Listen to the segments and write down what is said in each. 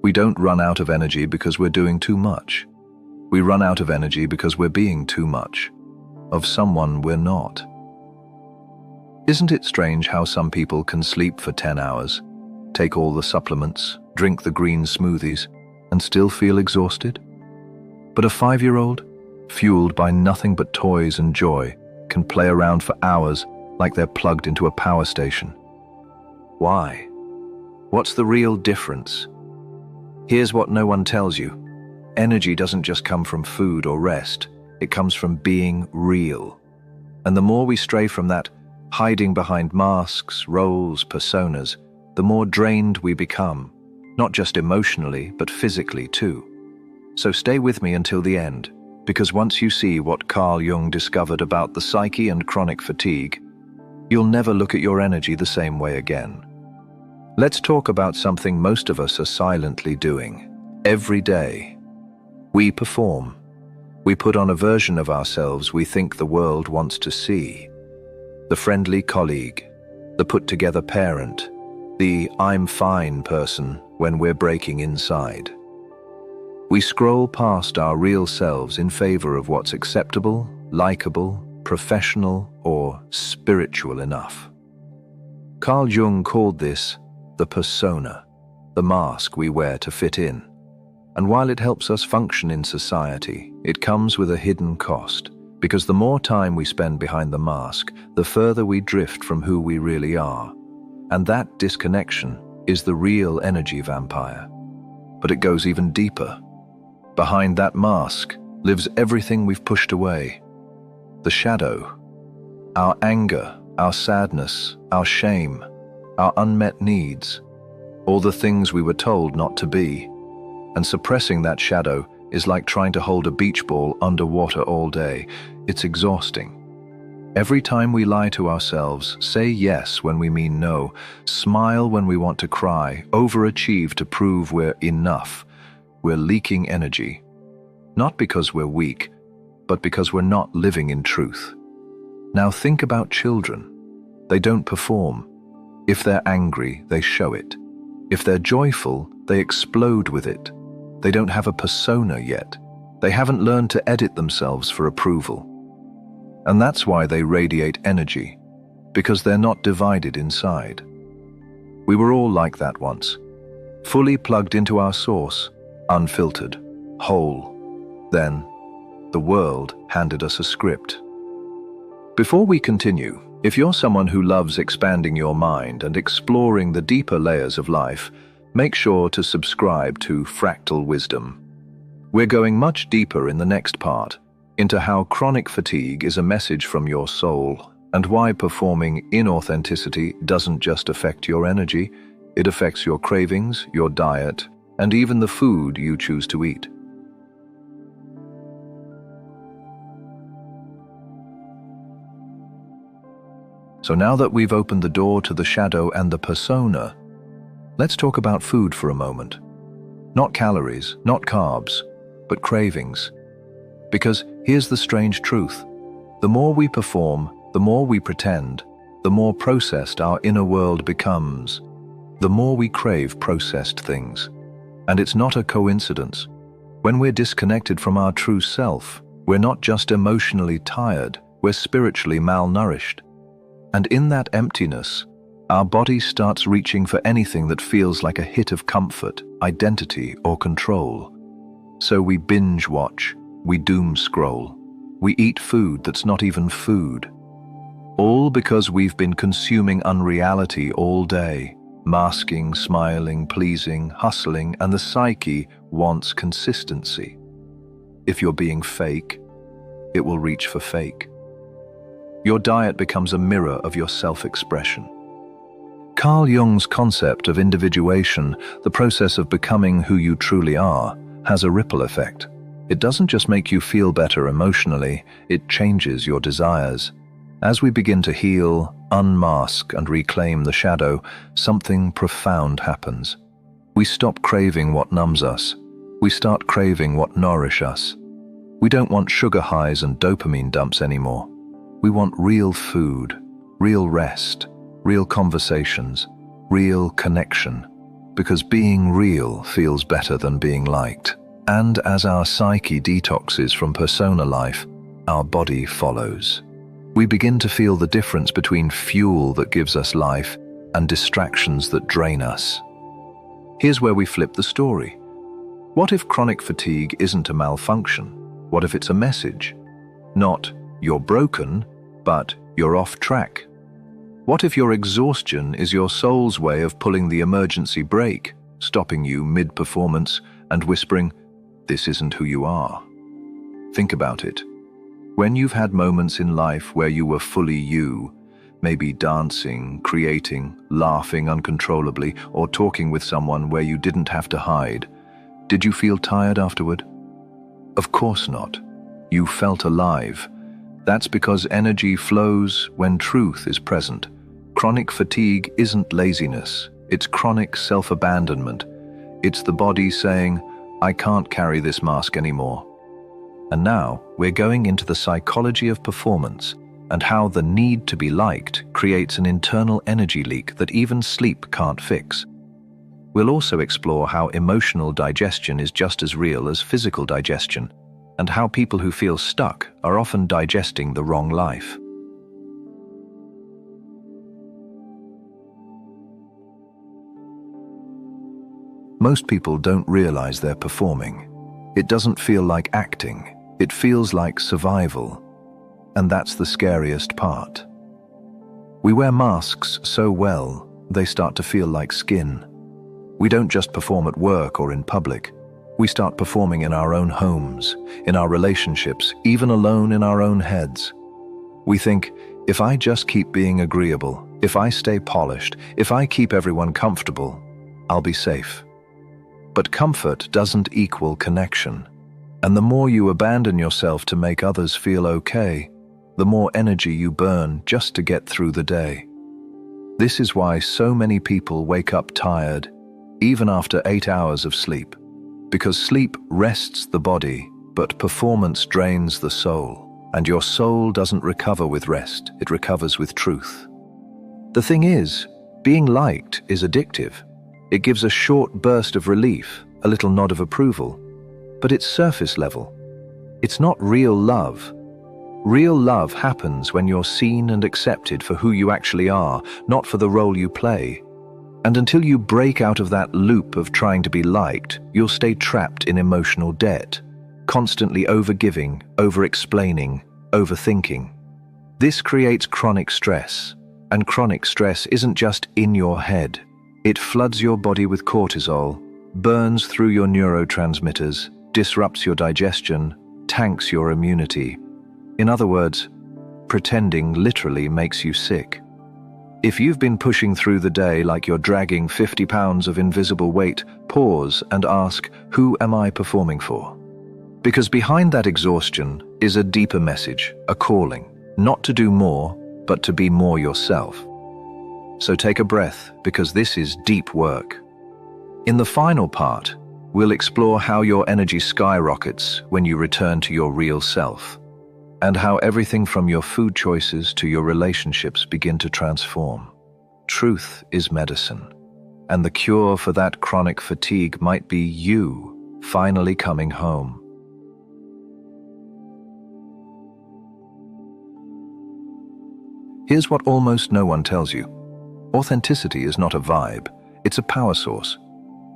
We don't run out of energy because we're doing too much. We run out of energy because we're being too much of someone we're not. Isn't it strange how some people can sleep for 10 hours, take all the supplements, drink the green smoothies, and still feel exhausted? But a 5-year-old, fueled by nothing but toys and joy, can play around for hours like they're plugged into a power station. Why? What's the real difference? Here's what no one tells you. Energy doesn't just come from food or rest, it comes from being real. And the more we stray from that, hiding behind masks, roles, personas, the more drained we become, not just emotionally, but physically too. So stay with me until the end, because once you see what Carl Jung discovered about the psyche and chronic fatigue, you'll never look at your energy the same way again. Let's talk about something most of us are silently doing, every day. We perform. We put on a version of ourselves we think the world wants to see. The friendly colleague, the put-together parent, the I'm fine person when we're breaking inside. We scroll past our real selves in favor of what's acceptable, likable, professional, or spiritual enough. Carl Jung called this the persona, the mask we wear to fit in. And while it helps us function in society, it comes with a hidden cost, because the more time we spend behind the mask, the further we drift from who we really are. And that disconnection is the real energy vampire. But it goes even deeper. Behind that mask lives everything we've pushed away. The shadow, our anger, our sadness, our shame, our unmet needs, all the things we were told not to be. And suppressing that shadow is like trying to hold a beach ball underwater all day. It's exhausting. Every time we lie to ourselves, say yes when we mean no, smile when we want to cry, overachieve to prove we're enough, we're leaking energy. Not because we're weak, but because we're not living in truth. Now think about children. They don't perform. If they're angry, they show it. If they're joyful, they explode with it. They don't have a persona yet. They haven't learned to edit themselves for approval. And that's why they radiate energy, because they're not divided inside. We were all like that once, fully plugged into our source, unfiltered, whole. Then, the world handed us a script. Before we continue, if you're someone who loves expanding your mind and exploring the deeper layers of life, make sure to subscribe to Fractal Wisdom. We're going much deeper in the next part, into how chronic fatigue is a message from your soul, and why performing inauthenticity doesn't just affect your energy, it affects your cravings, your diet, and even the food you choose to eat. So now that we've opened the door to the shadow and the persona, let's talk about food for a moment. Not calories, not carbs, but cravings. Because here's the strange truth. The more we perform, the more we pretend, the more processed our inner world becomes, the more we crave processed things. And it's not a coincidence. When we're disconnected from our true self, we're not just emotionally tired, we're spiritually malnourished. And in that emptiness, our body starts reaching for anything that feels like a hit of comfort, identity, or control. So we binge watch, we doom scroll, we eat food that's not even food. All because we've been consuming unreality all day, masking, smiling, pleasing, hustling, and the psyche wants consistency. If you're being fake, it will reach for fake. Your diet becomes a mirror of your self-expression. Carl Jung's concept of individuation, the process of becoming who you truly are, has a ripple effect. It doesn't just make you feel better emotionally, it changes your desires. As we begin to heal, unmask, and reclaim the shadow, something profound happens. We stop craving what numbs us. We start craving what nourishes us. We don't want sugar highs and dopamine dumps anymore. We want real food, real rest, real conversations, real connection. because being real feels better than being liked. And as our psyche detoxes from persona life, our body follows. We begin to feel the difference between fuel that gives us life and distractions that drain us. Here's where we flip the story. What if chronic fatigue isn't a malfunction? What if it's a message? Not, "You're broken," but "You're off track." What if your exhaustion is your soul's way of pulling the emergency brake, stopping you mid-performance and whispering, "This isn't who you are"? Think about it. When you've had moments in life where you were fully you, maybe dancing, creating, laughing uncontrollably, or talking with someone where you didn't have to hide, did you feel tired afterward? Of course not. You felt alive. That's because energy flows when truth is present. Chronic fatigue isn't laziness. It's chronic self-abandonment. It's the body saying, "I can't carry this mask anymore." And now we're going into the psychology of performance and how the need to be liked creates an internal energy leak that even sleep can't fix. We'll also explore how emotional digestion is just as real as physical digestion, and how people who feel stuck are often digesting the wrong life. Most people don't realize they're performing. It doesn't feel like acting. It feels like survival. And that's the scariest part. We wear masks so well, they start to feel like skin. We don't just perform at work or in public. We start performing in our own homes, in our relationships, even alone in our own heads. We think, if I just keep being agreeable, if I stay polished, if I keep everyone comfortable, I'll be safe. But comfort doesn't equal connection. And the more you abandon yourself to make others feel okay, the more energy you burn just to get through the day. This is why so many people wake up tired, even after 8 hours of sleep. Because sleep rests the body, but performance drains the soul. And your soul doesn't recover with rest, it recovers with truth. The thing is, being liked is addictive. It gives a short burst of relief, a little nod of approval, but it's surface level. It's not real love. Real love happens when you're seen and accepted for who you actually are, not for the role you play. And until you break out of that loop of trying to be liked, you'll stay trapped in emotional debt, constantly overgiving, over-explaining, overthinking. This creates chronic stress, and chronic stress isn't just in your head. It floods your body with cortisol, burns through your neurotransmitters, disrupts your digestion, tanks your immunity. In other words, pretending literally makes you sick. If you've been pushing through the day like you're dragging 50 pounds of invisible weight, pause and ask, who am I performing for? Because behind that exhaustion is a deeper message, a calling, not to do more, but to be more yourself. So take a breath, because this is deep work. In the final part, we'll explore how your energy skyrockets when you return to your real self, and how everything from your food choices to your relationships begin to transform. Truth is medicine, and the cure for that chronic fatigue might be you finally coming home. Here's what almost no one tells you. Authenticity is not a vibe, it's a power source.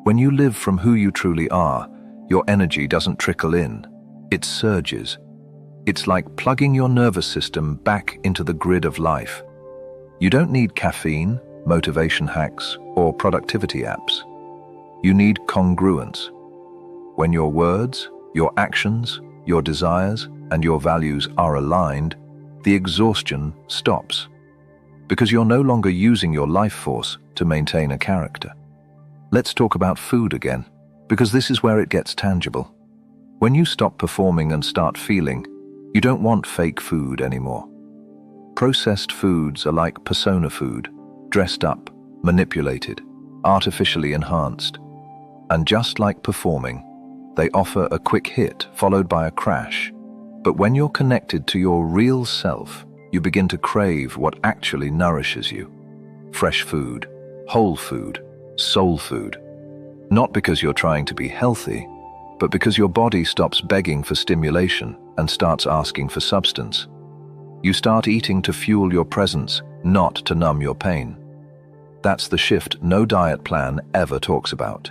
When you live from who you truly are, your energy doesn't trickle in, it surges. It's like plugging your nervous system back into the grid of life. You don't need caffeine, motivation hacks, or productivity apps. You need congruence. When your words, your actions, your desires, and your values are aligned, the exhaustion stops. Because you're no longer using your life force to maintain a character. Let's talk about food again, because this is where it gets tangible. When you stop performing and start feeling, you don't want fake food anymore. Processed foods are like persona food, dressed up, manipulated, artificially enhanced. And just like performing, they offer a quick hit followed by a crash. But when you're connected to your real self, you begin to crave what actually nourishes you. Fresh food, whole food, soul food. Not because you're trying to be healthy, but because your body stops begging for stimulation and starts asking for substance. You start eating to fuel your presence, not to numb your pain. That's the shift no diet plan ever talks about.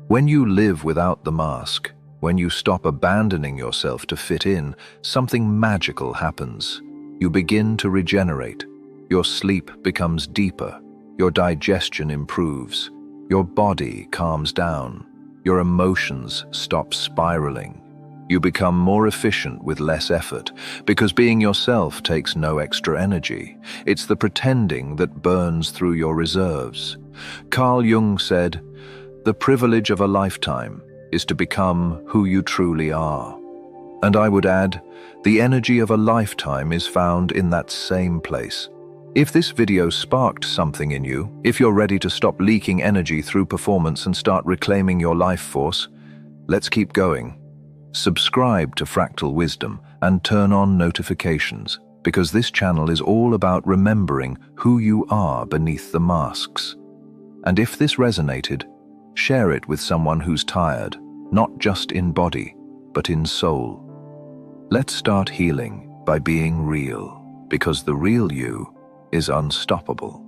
When you live without the mask, when you stop abandoning yourself to fit in, something magical happens. You begin to regenerate. Your sleep becomes deeper. Your digestion improves. Your body calms down. Your emotions stop spiraling. You become more efficient with less effort, because being yourself takes no extra energy. It's the pretending that burns through your reserves. Carl Jung said, "The privilege of a lifetime is to become who you truly are." And I would add, the energy of a lifetime is found in that same place. If this video sparked something in you, if you're ready to stop leaking energy through performance and start reclaiming your life force, let's keep going. Subscribe to Fractal Wisdom and turn on notifications, because this channel is all about remembering who you are beneath the masks. And if this resonated, share it with someone who's tired, not just in body, but in soul. Let's start healing by being real, because the real you is unstoppable.